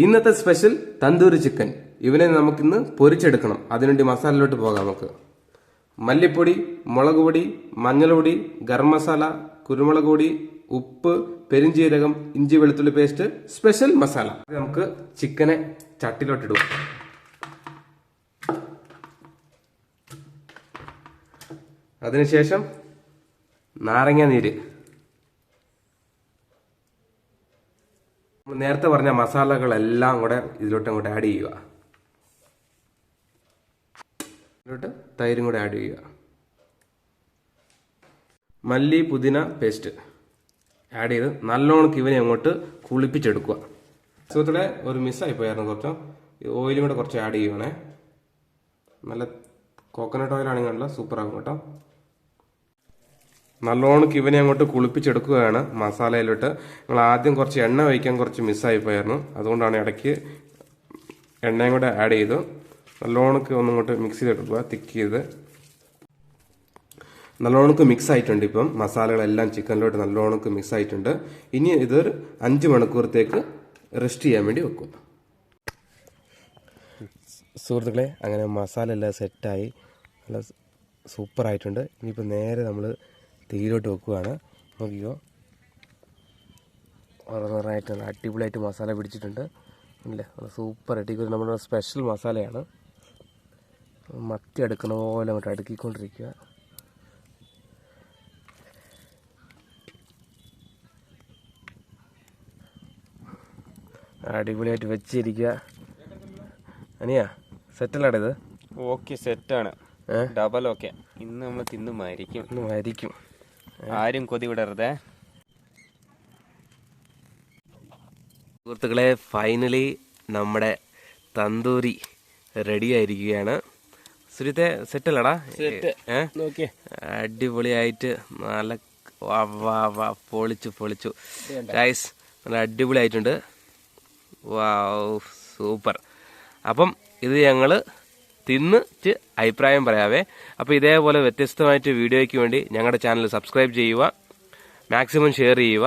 ഇന്നത്തെ special tandoori chicken. ഇവനെ നമുക്കിന്ന് പൊരിച്ചെടുക്കണം. അതിനുവേണ്ടി മസാലയിലോട്ട് പോകാം. നമുക്ക് മല്ലിപ്പൊടി, മുളക് പൊടി, മഞ്ഞൾപ്പൊടി, ഗരം മസാല, കുരുമുളക് പൊടി, ഉപ്പ്, പെരിഞ്ജീരകം, ഇഞ്ചി വെളുത്തുള്ളി പേസ്റ്റ്, സ്പെഷ്യൽ മസാല. നമുക്ക് ചിക്കനെ ചട്ടിലോട്ട് ഇടുക. അതിനുശേഷം നാരങ്ങ നീര്, നേരത്തെ പറഞ്ഞ മസാലകളെല്ലാം കൂടെ ഇതിലോട്ട് അങ്ങോട്ട് ആഡ് ചെയ്യുക. ഇതിലോട്ട് തൈരും കൂടെ ആഡ് ചെയ്യുക. മല്ലി പുതിന പേസ്റ്റ് ആഡ് ചെയ്ത് നല്ലോണം ഇവനെ അങ്ങോട്ട് കുളിപ്പിച്ചെടുക്കുക. സുഹൃത്തുക്കളെ, ഒരു മിസ്സായി പോയായിരുന്നു. കുറച്ച് ഓയിലും കൂടെ കുറച്ച് ആഡ് ചെയ്യുവാണേ. നല്ല കോക്കനട്ട് ഓയിലാണെങ്കിൽ സൂപ്പറാകും കേട്ടോ. നല്ലോണം ഇവനെ അങ്ങോട്ട് കുളിപ്പിച്ചെടുക്കുകയാണ് മസാലയിലോട്ട്. നിങ്ങൾ ആദ്യം കുറച്ച് എണ്ണ ഒഴിക്കാൻ കുറച്ച് മിസ്സായി പോയായിരുന്നു. അതുകൊണ്ടാണ് ഇടയ്ക്ക് എണ്ണയും കൂടെ ആഡ് ചെയ്തു നല്ലോണം ഒന്നിങ്ങോട്ട് മിക്സ് ചെയ്തെടുക്കുക. തിക്ക് ചെയ്ത് നല്ലോണം മിക്സ് ആയിട്ടുണ്ട്. ഇപ്പം മസാലകളെല്ലാം ചിക്കനിലോട്ട് നല്ലോണം മിക്സ് ആയിട്ടുണ്ട്. ഇനി ഇതൊരു 5 മണിക്കൂറത്തേക്ക് റെസ്റ്റ് ചെയ്യാൻ വേണ്ടി വെക്കും. സുഹൃത്തുക്കളെ, അങ്ങനെ മസാല എല്ലാം സെറ്റായി നല്ല സൂപ്പറായിട്ടുണ്ട്. ഇനിയിപ്പോൾ നേരെ നമ്മൾ തീയിലോട്ട് വെക്കുകയാണ്. നോക്കിക്കോ, ഓരോന്നോറായിട്ട് നല്ല അടിപൊളിയായിട്ട് മസാല പിടിച്ചിട്ടുണ്ട്. ഇല്ലേ, സൂപ്പർ ആയിട്ട് നമ്മുടെ സ്പെഷ്യൽ മസാലയാണ്. മത്തി അടുക്കണ പോലെ അങ്ങോട്ട് അടുക്കിക്കൊണ്ടിരിക്കുക. അടിപൊളിയായിട്ട് വെച്ചിരിക്കുക. അനിയാ, സെറ്റല്ലാടെ ഇത്? ഓക്കെ, സെറ്റാണ്. Double okay. ഇന്ന് നമ്മൾ തിന്നുമായിരിക്കും. ആരും കൊതി വിടരുതേ. സുഹൃത്തുക്കളെ, ഫൈനലി നമ്മുടെ തന്തൂരി റെഡി ആയിരിക്കുകയാണ്. സുരിത്തെ സെറ്റല്ലടാ? അടിപൊളിയായിട്ട് നല്ല പൊളിച്ചു ഗൈസ്, നല്ല അടിപൊളിയായിട്ടുണ്ട്. വാവ്, സൂപ്പർ. അപ്പം ഇത് ഞങ്ങൾ തിന്നിട്ട് അഭിപ്രായം പറയാവേ. അപ്പോൾ ഇതേപോലെ വ്യത്യസ്തമായിട്ട് വീഡിയോയ്ക്ക് വേണ്ടി ഞങ്ങളുടെ ചാനൽ സബ്സ്ക്രൈബ് ചെയ്യുക, മാക്സിമം ഷെയർ ചെയ്യുക.